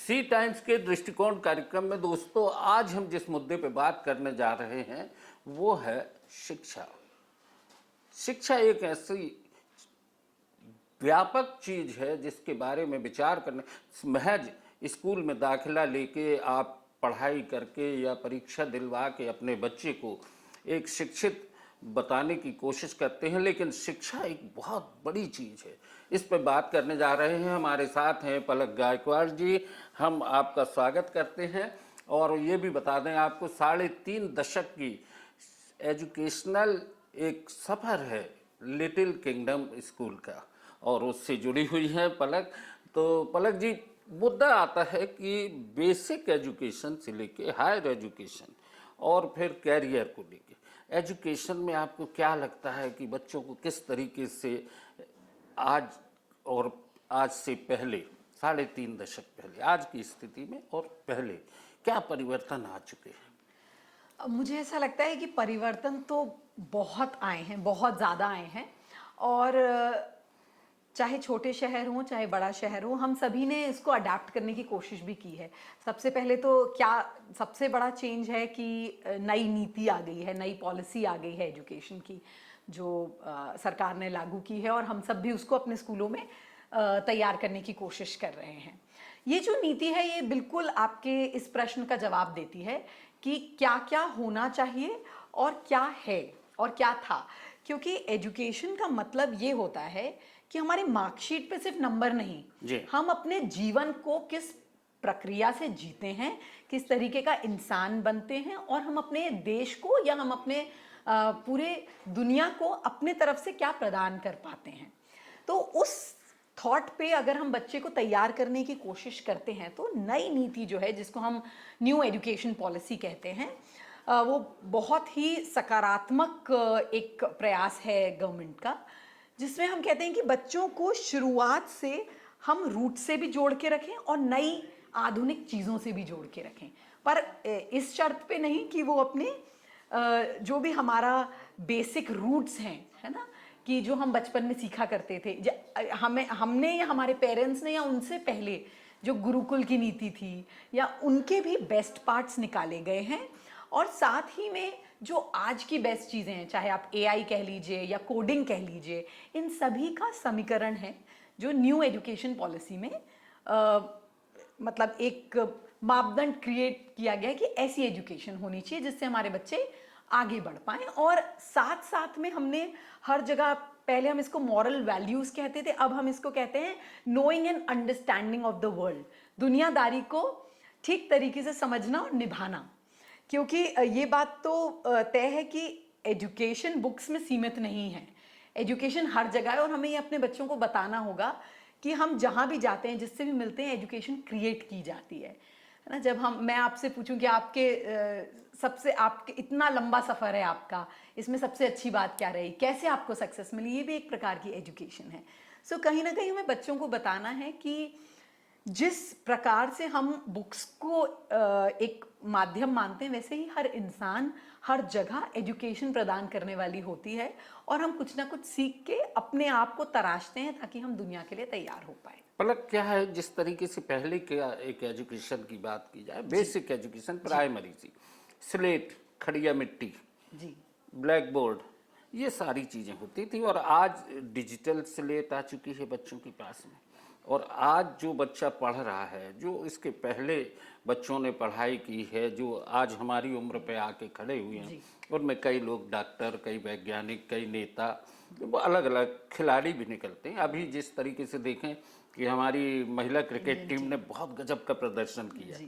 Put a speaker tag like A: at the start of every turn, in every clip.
A: सी times के दृष्टिकोण कार्यक्रम में दोस्तों आज हम जिस मुद्दे पे बात करने जा रहे हैं वो है शिक्षा। शिक्षा एक ऐसी व्यापक चीज है जिसके बारे में विचार करने महज स्कूल में दाखिला लेके आप पढ़ाई करके या परीक्षा दिलवा के अपने बच्चे को एक शिक्षित बताने की कोशिश करते हैं, लेकिन शिक्षा एक बहुत बड़ी चीज़ है। इस पर बात करने जा रहे हैं, हमारे साथ हैं पलक गायकवाड़ जी। हम आपका स्वागत करते हैं और ये भी बता दें आपको 3.5 दशक की एजुकेशनल एक सफ़र है लिटिल किंगडम स्कूल का और उससे जुड़ी हुई है पलक। तो पलक जी, मुद्दा आता है कि बेसिक एजुकेशन से लेके हायर एजुकेशन और फिर कैरियर को लेके एजुकेशन में आपको क्या लगता है कि बच्चों को किस तरीके से आज और आज से पहले 3.5 दशक पहले आज की स्थिति में और पहले क्या परिवर्तन आ चुके हैं?
B: मुझे ऐसा लगता है कि परिवर्तन तो बहुत आए हैं, बहुत ज़्यादा आए हैं। और चाहे छोटे शहर हों चाहे बड़ा शहर हो, हम सभी ने इसको अडेप्ट करने की कोशिश भी की है। सबसे पहले तो क्या सबसे बड़ा चेंज है कि नई नीति आ गई है, नई पॉलिसी आ गई है एजुकेशन की, जो सरकार ने लागू की है और हम सब भी उसको अपने स्कूलों में तैयार करने की कोशिश कर रहे हैं। ये जो नीति है ये बिल्कुल आपके इस प्रश्न का जवाब देती है कि क्या क्या होना चाहिए और क्या है और क्या था। क्योंकि एजुकेशन का मतलब ये होता है कि हमारी मार्कशीट पे सिर्फ नंबर नहीं, हम अपने जीवन को किस प्रक्रिया से जीते हैं, किस तरीके का इंसान बनते हैं और हम अपने देश को या हम अपने पूरे दुनिया को अपने तरफ से क्या प्रदान कर पाते हैं। तो उस थॉट पे अगर हम बच्चे को तैयार करने की कोशिश करते हैं तो नई नीति जो है, जिसको हम न्यू एजुकेशन पॉलिसी कहते हैं, वो बहुत ही सकारात्मक एक प्रयास है गवर्नमेंट का, जिसमें हम कहते हैं कि बच्चों को शुरुआत से हम रूट से भी जोड़ के रखें और नई आधुनिक चीज़ों से भी जोड़ के रखें, पर इस शर्त पे नहीं कि वो अपने जो भी हमारा बेसिक रूट्स हैं, है ना, कि जो हम बचपन में सीखा करते थे, हमने या हमारे पेरेंट्स ने या उनसे पहले जो गुरुकुल की नीति थी, या उनके भी बेस्ट पार्ट्स निकाले गए हैं। और साथ ही में जो आज की बेस्ट चीज़ें हैं, चाहे आप एआई कह लीजिए या कोडिंग कह लीजिए, इन सभी का समीकरण है जो न्यू एजुकेशन पॉलिसी में मतलब एक मापदंड क्रिएट किया गया है कि ऐसी एजुकेशन होनी चाहिए जिससे हमारे बच्चे आगे बढ़ पाएं। और साथ साथ में हमने हर जगह, पहले हम इसको मॉरल वैल्यूज कहते थे, अब हम इसको कहते हैं knowing and understanding of the world, दुनियादारी को ठीक तरीके से समझना और निभाना। क्योंकि ये बात तो तय है कि एजुकेशन बुक्स में सीमित नहीं है, एजुकेशन हर जगह है और हमें ये अपने बच्चों को बताना होगा कि हम जहाँ भी जाते हैं, जिससे भी मिलते हैं, एजुकेशन क्रिएट की जाती है ना। जब मैं आपसे पूछूं कि आपके इतना लंबा सफ़र है आपका, इसमें सबसे अच्छी बात क्या रही, कैसे आपको सक्सेस मिली, ये भी एक प्रकार की एजुकेशन है। सो कहीं ना कहीं हमें बच्चों को बताना है कि जिस प्रकार से हम बुक्स को एक माध्यम मानते हैं, वैसे ही हर इंसान हर जगह एजुकेशन प्रदान करने वाली होती है और हम कुछ ना कुछ सीख के अपने आप को तराशते हैं ताकि हम दुनिया के लिए तैयार हो पाए।
A: पलक, क्या है जिस तरीके से पहले क्या एक एजुकेशन की बात की जाए, बेसिक एजुकेशन प्राइमरी सी, स्लेट, खड़िया मिट्टी जी, ब्लैक बोर्ड, ये सारी चीज़ें होती थी और आज डिजिटल स्लेट आ चुकी है बच्चों के पास में। और आज जो बच्चा पढ़ रहा है, जो इसके पहले बच्चों ने पढ़ाई की है, जो आज हमारी उम्र पे आके खड़े हुए हैं, उनमें कई लोग डॉक्टर, कई वैज्ञानिक, कई नेता, अलग अलग खिलाड़ी भी निकलते हैं। अभी जिस तरीके से देखें कि हमारी महिला क्रिकेट टीम ने बहुत गजब का प्रदर्शन किया,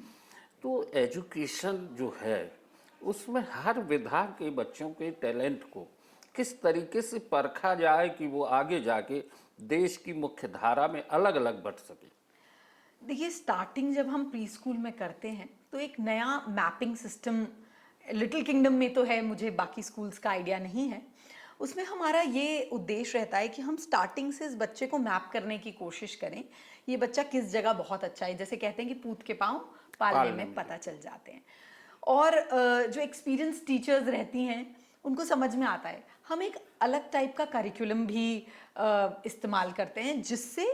A: तो एजुकेशन जो है उसमें हर विधा के बच्चों के टैलेंट को किस तरीके से परखा जाए कि वो आगे जाके देश की मुख्य धारा में अलग अलग बढ़ सके।
B: देखिए, स्टार्टिंग जब हम प्री स्कूल में करते हैं तो एक नया मैपिंग सिस्टम लिटिल किंगडम में तो है, मुझे बाकी स्कूल्स का आइडिया नहीं है। उसमें हमारा ये उद्देश्य रहता है कि हम स्टार्टिंग से इस बच्चे को मैप करने की कोशिश करें, ये बच्चा किस जगह बहुत अच्छा है। जैसे कहते हैं कि पूत के पाँव पालने में पता चल जाते हैं। और जो एक्सपीरियंस टीचर्स रहती हैं उनको समझ में आता है। हम एक अलग टाइप का करिकुलम भी इस्तेमाल करते हैं जिससे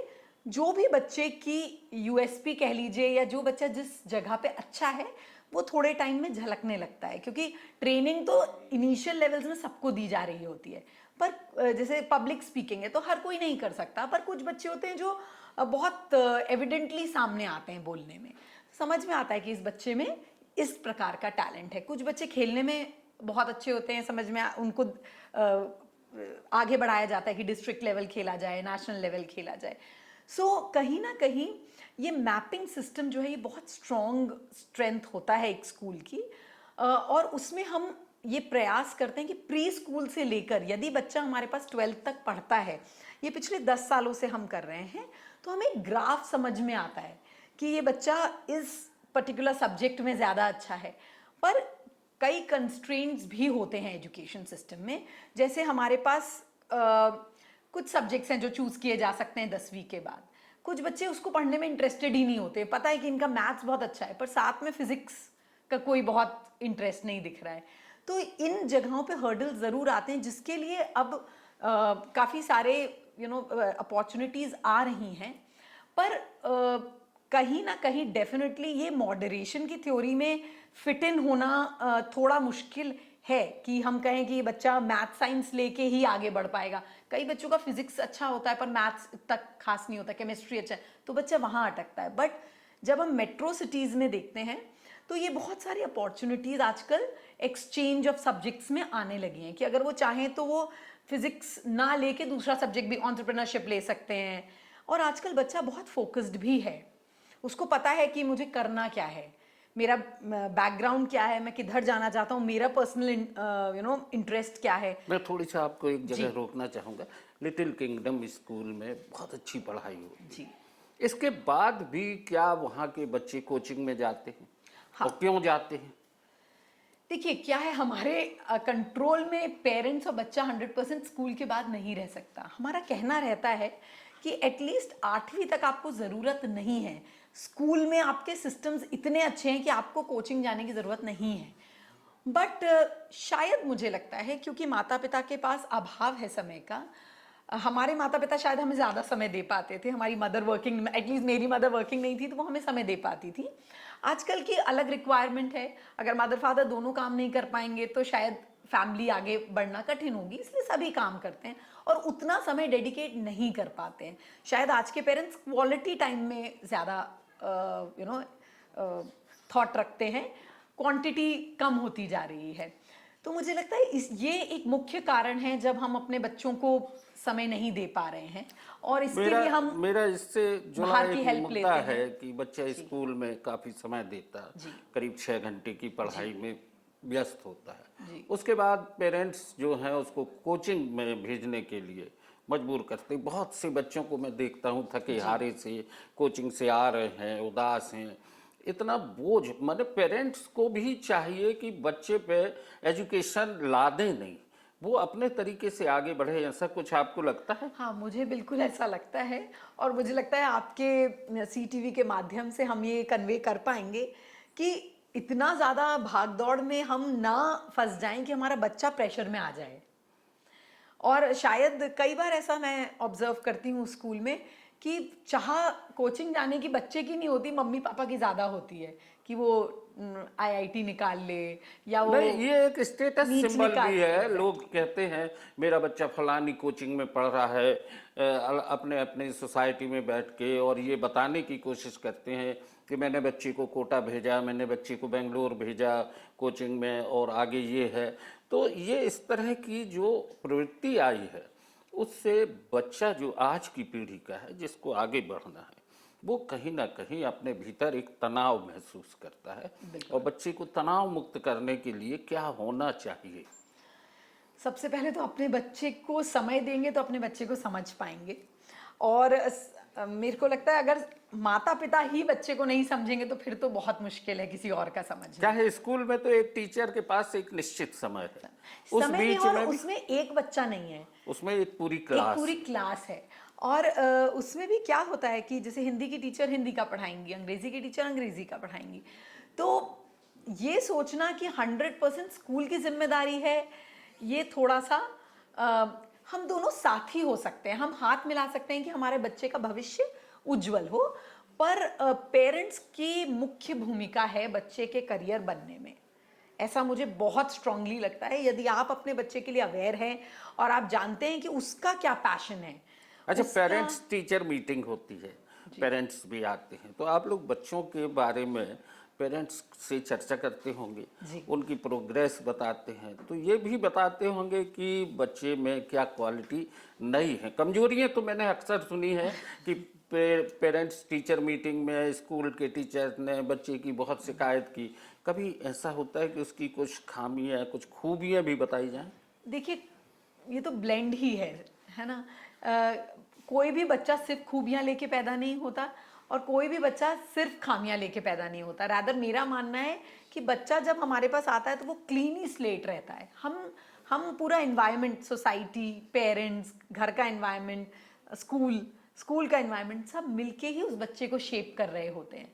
B: जो भी बच्चे की यूएसपी कह लीजिए, या जो बच्चा जिस जगह पे अच्छा है वो थोड़े टाइम में झलकने लगता है, क्योंकि ट्रेनिंग तो इनिशियल लेवल्स में सबको दी जा रही होती है। पर जैसे पब्लिक स्पीकिंग है तो हर कोई नहीं कर सकता, पर कुछ बच्चे होते हैं जो बहुत एविडेंटली सामने आते हैं बोलने में, समझ में आता है कि इस बच्चे में इस प्रकार का टैलेंट है। कुछ बच्चे खेलने में बहुत अच्छे होते हैं, समझ में उनको आगे बढ़ाया जाता है कि डिस्ट्रिक्ट लेवल खेला जाए, नेशनल लेवल खेला जाए। सो कहीं ना कहीं ये मैपिंग सिस्टम जो है ये बहुत स्ट्रॉन्ग स्ट्रेंथ होता है एक स्कूल की, और उसमें हम ये प्रयास करते हैं कि प्री स्कूल से लेकर, यदि बच्चा हमारे पास 12th तक पढ़ता है, ये पिछले 10 सालों से हम कर रहे हैं, तो हमें ग्राफ समझ में आता है कि ये बच्चा इस पर्टिकुलर सब्जेक्ट में ज़्यादा अच्छा है। पर कई कंस्ट्रेंट्स भी होते हैं एजुकेशन सिस्टम में, जैसे हमारे पास कुछ सब्जेक्ट्स हैं जो चूज किए जा सकते हैं 10वीं के बाद। कुछ बच्चे उसको पढ़ने में इंटरेस्टेड ही नहीं होते, पता है कि इनका मैथ्स बहुत अच्छा है पर साथ में फिजिक्स का कोई बहुत इंटरेस्ट नहीं दिख रहा है। तो इन जगहों पे हर्डल ज़रूर आते हैं, जिसके लिए अब काफ़ी सारे अपॉर्चुनिटीज़ आ रही हैं। पर कहीं ना कहीं डेफिनेटली ये मॉडरेशन की थ्योरी में फिट इन होना थोड़ा मुश्किल है कि हम कहें कि ये बच्चा मैथ साइंस लेके ही आगे बढ़ पाएगा। कई बच्चों का फिजिक्स अच्छा होता है पर मैथ्स तक खास नहीं होता, केमिस्ट्री अच्छा है, तो बच्चा वहाँ अटकता है। बट जब हम मेट्रो सिटीज़ में देखते हैं तो ये बहुत सारी अपॉर्चुनिटीज़ आजकल एक्सचेंज ऑफ सब्जेक्ट्स में आने लगी हैं कि अगर वो चाहें तो वो फिजिक्स ना लेके दूसरा सब्जेक्ट भी, एंटरप्रेन्योरशिप ले सकते हैं। और आजकल बच्चा बहुत फोकस्ड भी है, उसको पता है कि मुझे करना क्या है, मेरा बैकग्राउंड क्या है, मैं किधर जाना चाहता हूँ, मेरा पर्सनल इंटरेस्ट क्या है।
A: मैं थोड़ी सा आपको एक जगह रोकना चाहूँगा। लिटिल किंगडम स्कूल में बहुत अच्छी पढ़ाई होती
B: जी
A: है, इसके बाद भी क्या वहाँ के बच्चे कोचिंग में जाते हैं? और क्यों जाते हैं?
B: देखिए क्या है, हमारे कंट्रोल में पेरेंट्स और बच्चा 100% स्कूल के बाद नहीं रह सकता। हमारा कहना रहता है कि एटलीस्ट 8वीं तक आपको ज़रूरत नहीं है, स्कूल में आपके सिस्टम्स इतने अच्छे हैं कि आपको कोचिंग जाने की ज़रूरत नहीं है। बट शायद मुझे लगता है क्योंकि माता पिता के पास अभाव है समय का, हमारे माता पिता शायद हमें ज़्यादा समय दे पाते थे, हमारी मदर वर्किंग, एटलीस्ट मेरी मदर वर्किंग नहीं थी तो वो हमें समय दे पाती थी। आजकल की अलग रिक्वायरमेंट है, अगर मदर फादर दोनों काम नहीं कर पाएंगे तो शायद फैमिली आगे बढ़ना कठिन होगी, इसलिए सभी काम करते हैं और उतना समय डेडिकेट नहीं कर पाते हैं। शायद आज के पेरेंट्स क्वालिटी टाइम में ज़्यादा थॉट रखते हैं, क्वांटिटी कम होती जा रही है। तो मुझे लगता है ये एक मुख्य कारण है जब हम अपने बच्चों को समय नहीं दे पा रहे हैं, और इसके लिए हम
A: मेरा इससे जुड़ा
B: बाहर की
A: एक
B: हेल्प
A: मुद्दा
B: लेते
A: है
B: हैं।
A: कि बच्चा स्कूल में काफ़ी समय देता है,
B: जी
A: करीब 6 घंटे की पढ़ाई में व्यस्त होता है।
B: जी
A: उसके बाद पेरेंट्स जो हैं उसको कोचिंग में भेजने के लिए मजबूर करते हैं। बहुत से बच्चों को मैं देखता हूँ थके हारे से कोचिंग से आ रहे हैं, उदास हैं, इतना बोझ। माने पेरेंट्स को भी चाहिए कि बच्चे पे एजुकेशन लादें नहीं, वो अपने तरीके से आगे बढ़े। ऐसा कुछ आपको लगता है?
B: हाँ, मुझे बिल्कुल ऐसा लगता है, और मुझे लगता है आपके CTV के माध्यम से हम ये कन्वे कर पाएंगे कि इतना ज़्यादा भाग दौड़ में हम ना फंस जाएं कि हमारा बच्चा प्रेशर में आ जाए। और शायद कई बार ऐसा मैं ऑब्जर्व करती हूँ स्कूल में कि चाह कोचिंग जाने की बच्चे की नहीं होती, मम्मी पापा की ज़्यादा होती है कि वो IIT निकाल ले या वो
A: नहीं, ये एक स्टेटस
B: नीट
A: सिंबल
B: निकाल
A: भी
B: ले।
A: है।
B: Exactly.
A: लोग कहते हैं मेरा बच्चा फलानी कोचिंग में पढ़ रहा है, अपने अपने सोसाइटी में बैठ के, और ये बताने की कोशिश करते हैं कि मैंने बच्चे को कोटा भेजा, मैंने बच्चे को बेंगलोर भेजा कोचिंग में, और आगे ये है। तो ये इस तरह की जो प्रवृत्ति आई है उससे बच्चा जो आज की पीढ़ी का है, जिसको आगे बढ़ना है, वो कहीं ना कहीं अपने भीतर एक तनाव महसूस करता है। और बच्चे को तनाव मुक्त करने के लिए क्या होना चाहिए?
B: सबसे पहले तो अपने बच्चे को समय देंगे तो अपने बच्चे को समझ पाएंगे, और मेरे को लगता है अगर माता पिता ही बच्चे को नहीं समझेंगे तो फिर तो बहुत मुश्किल है किसी और का समझना।
A: चाहे स्कूल में तो एक टीचर के पास एक निश्चित समय है, उस
B: समय भी,
A: बीच
B: और
A: में भी
B: उसमें एक बच्चा नहीं है,
A: उसमें एक पूरी
B: एक
A: क्लास
B: पूरी क्लास है। और उसमें भी क्या होता है कि जैसे हिंदी की टीचर हिंदी का पढ़ाएंगी, अंग्रेजी की टीचर अंग्रेजी का पढ़ाएंगी, तो ये सोचना कि 100% स्कूल की जिम्मेदारी है, ये थोड़ा सा हम दोनों साथी हो सकते हैं, हम हाथ मिला सकते हैं कि हमारे बच्चे का भविष्य उज्जवल हो, पर पेरेंट्स की मुख्य भूमिका है बच्चे के करियर बनने में। ऐसा मुझे बहुत स्ट्रांगली लगता है। यदि आप अपने बच्चे के लिए अवेयर हैं और आप जानते हैं कि उसका क्या पैशन है,
A: अच्छा,
B: उसका।
A: पेरेंट्स टीचर मीटिंग होती है,
B: जी।
A: पेरेंट्स भी आते हैं, तो आप लोग बच्चों के बारे में पेरेंट्स से चर्चा करते होंगे,
B: जी।
A: उनकी प्रोग्रेस बताते हैं, तो ये भी बताते होंगे कि बच्चे में क्या क्वालिटी नहीं है। कमजोरियां तो मैंने अक्सर सुनी है कि पेरेंट्स टीचर मीटिंग में स्कूल के टीचर ने बच्चे की बहुत शिकायत की। कभी ऐसा होता है कि उसकी कुछ खामियां, कुछ खूबियां भी बताई जाएं?
B: देखिए, ये तो ब्लेंड ही है ना। कोई भी बच्चा सिर्फ खूबियां लेके पैदा नहीं होता और कोई भी बच्चा सिर्फ खामियां लेके पैदा नहीं होता। रादर मेरा मानना है कि बच्चा जब हमारे पास आता है तो वो क्लीन ही स्लेट रहता है। हम पूरा इन्वायरमेंट, सोसाइटी, पेरेंट्स, घर का इन्वायरमेंट, स्कूल स्कूल का इन्वायरमेंट, सब मिलके ही उस बच्चे को शेप कर रहे होते हैं।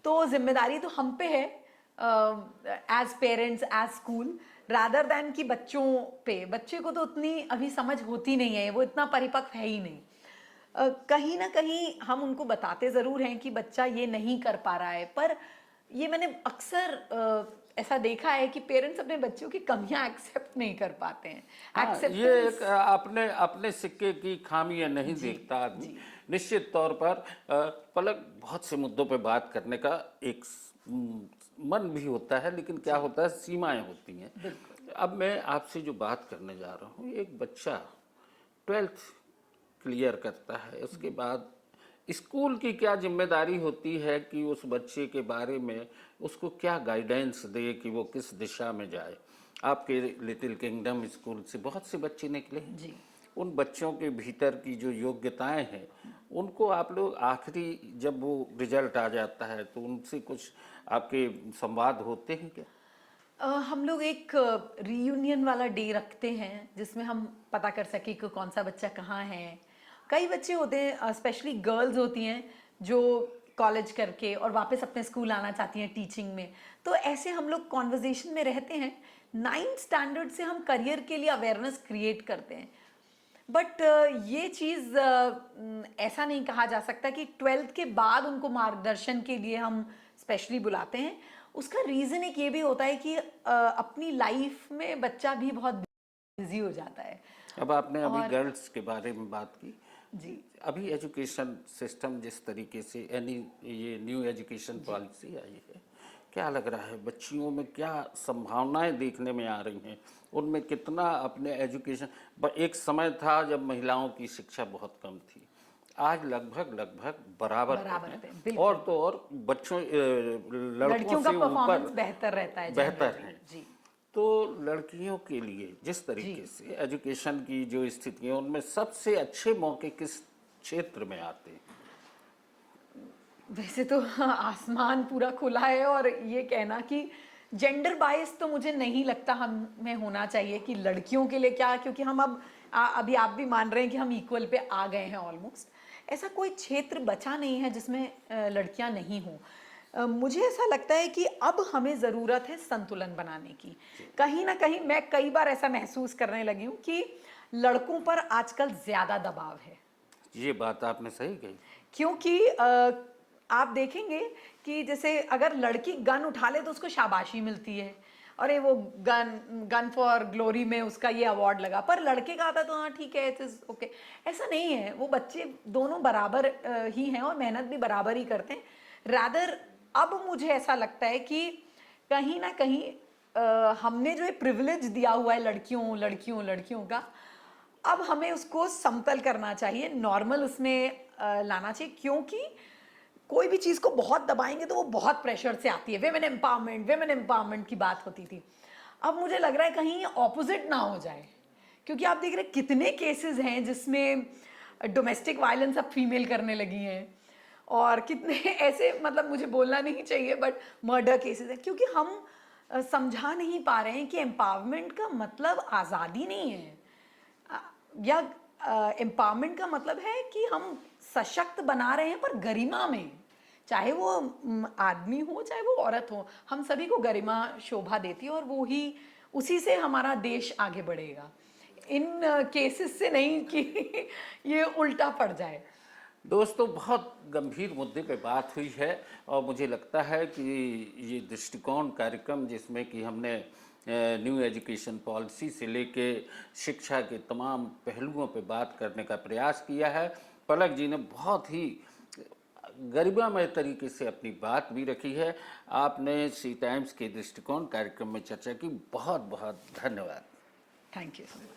B: तो जिम्मेदारी तो हम पे है, as parents, as school, rather than कि बच्चों पे। बच्चे को तो उतनी अभी समझ होती नहीं है, वो इतना परिपक्व है ही नहीं। कहीं ना कहीं हम उनको बताते ज़रूर हैं कि बच्चा ये नहीं कर पा रहा है, पर ये मैंने अक्सर ऐसा देखा है कि पेरेंट्स अपने बच्चों की कमियां एक्सेप्ट नहीं कर पाते हैं।
A: हाँ, ये
B: एक्सेप्टेंस।
A: एक अपने अपने सिक्के की खामियां नहीं
B: जी।
A: देखता आदमी।
B: जी।
A: निश्चित तौर पर पलक, बहुत से मुद्दों पे बात करने का एक मन भी होता है, लेकिन क्या होता है, सीमाएं होती हैं।
B: बिल्कुल।
A: अब मैं आपसे जो बात करने जा रहा हूँ, एक बच्चा 12th क्लियर करता है, उसके बाद स्कूल की क्या जिम्मेदारी होती है कि उस बच्चे के बारे में उसको क्या गाइडेंस दे कि वो किस दिशा में जाए। आपके लिटिल किंगडम स्कूल से बहुत से बच्चे निकले हैं,
B: जी।
A: उन बच्चों के भीतर की जो योग्यताएं हैं, उनको आप लोग आखिरी जब वो रिजल्ट आ जाता है तो उनसे कुछ आपके संवाद होते हैं क्या?
B: हम लोग एक रीयूनियन वाला डे रखते हैं जिसमें हम पता कर सके कि कौन सा बच्चा कहाँ है। कई बच्चे होते हैं, स्पेशली गर्ल्स होती हैं, जो कॉलेज करके और वापस अपने स्कूल आना चाहती हैं टीचिंग में। तो ऐसे हम लोग कॉन्वर्जेशन में रहते हैं। 9th स्टैंडर्ड से हम करियर के लिए अवेयरनेस क्रिएट करते हैं। बट ये चीज़ ऐसा नहीं कहा जा सकता कि 12th के बाद उनको मार्गदर्शन के लिए हम स्पेशली बुलाते हैं। उसका रीज़न एक ये भी होता है कि अपनी लाइफ में बच्चा भी बहुत बिजी हो जाता है।
A: अब आपने अभी
B: और
A: गर्ल्स के बारे में बात की,
B: जी।
A: अभी एजुकेशन सिस्टम जिस तरीके से ये न्यू एजुकेशन पॉलिसी आई है, क्या लग रहा है बच्चियों में क्या संभावनाएं देखने में आ रही हैं? उनमें कितना अपने एजुकेशन, एक समय था जब महिलाओं की शिक्षा बहुत कम थी, आज लगभग लगभग बराबर पे
B: बराबर
A: हैं,
B: पे बिल्कुल।
A: और तो और बच्चों लड़कों
B: लड़कियों का
A: से
B: परफॉर्मेंस
A: ऊपर
B: बेहतर रहता है
A: बेहतर
B: जनरली।
A: हैं।
B: जी।
A: तो लड़कियों के लिए जिस
B: जी।
A: तरीके से एजुकेशन की जो स्थिति है, उनमें सबसे अच्छे मौके किस क्षेत्र में आते हैं?
B: वैसे तो आसमान पूरा खुला है, और ये कहना कि जेंडर बायस तो मुझे नहीं लगता हम में होना चाहिए कि लड़कियों के लिए क्या, क्योंकि हम अब अभी आप भी मान रहे हैं कि हम इक्वल पे आ गए हैं ऑलमोस्ट। ऐसा कोई क्षेत्र बचा नहीं है जिसमें लड़कियां नहीं हों। मुझे ऐसा लगता है कि अब हमें ज़रूरत है संतुलन बनाने की। कहीं ना कहीं मैं कई बार ऐसा महसूस करने लगी हूँ कि लड़कों पर आजकल ज़्यादा दबाव है।
A: ये बात आपने सही कही।
B: क्योंकि आप देखेंगे कि जैसे अगर लड़की गन उठा ले तो उसको शाबाशी मिलती है, अरे वो गन गन फॉर ग्लोरी में उसका ये अवार्ड लगा, पर लड़के का आता तो हाँ ठीक है, इट इज ओके। ऐसा नहीं है, वो बच्चे दोनों बराबर ही हैं और मेहनत भी बराबर ही करते हैं। रादर अब मुझे ऐसा लगता है कि कहीं ना कहीं हमने जो ये प्रिविलेज दिया हुआ है लड़कियों लड़कियों लड़कियों का, अब हमें उसको समतल करना चाहिए, नॉर्मल उसमें लाना चाहिए। क्योंकि कोई भी चीज़ को बहुत दबाएंगे तो वो बहुत प्रेशर से आती है। वेमेन एम्पावरमेंट की बात होती थी, अब मुझे लग रहा है कहीं ऑपोजिट ना हो जाए। क्योंकि आप देख रहे हैं कितने केसेस हैं जिसमें डोमेस्टिक वायलेंस अब फीमेल करने लगी हैं, और कितने ऐसे, मतलब मुझे बोलना नहीं चाहिए बट मर्डर केसेस हैं। क्योंकि हम समझा नहीं पा रहे हैं कि एम्पावरमेंट का मतलब आज़ादी नहीं है, अ, या एम्पावरमेंट का मतलब है कि हम सशक्त बना रहे हैं पर गरिमा में। चाहे वो आदमी हो चाहे वो औरत हो, हम सभी को गरिमा शोभा देती है, और वो ही उसी से हमारा देश आगे बढ़ेगा। इन केसेस से नहीं कि ये उल्टा पड़ जाए।
A: दोस्तों, बहुत गंभीर मुद्दे पे बात हुई है और मुझे लगता है कि ये दृष्टिकोण कार्यक्रम जिसमें कि हमने न्यू एजुकेशन पॉलिसी से लेके शिक्षा के तमाम पहलुओं पे बात करने का प्रयास किया है। पलक जी ने बहुत ही गरिमामय तरीके से अपनी बात भी रखी है। आपने सी टाइम्स के दृष्टिकोण कार्यक्रम में चर्चा की, बहुत बहुत धन्यवाद।
B: Thank you so much.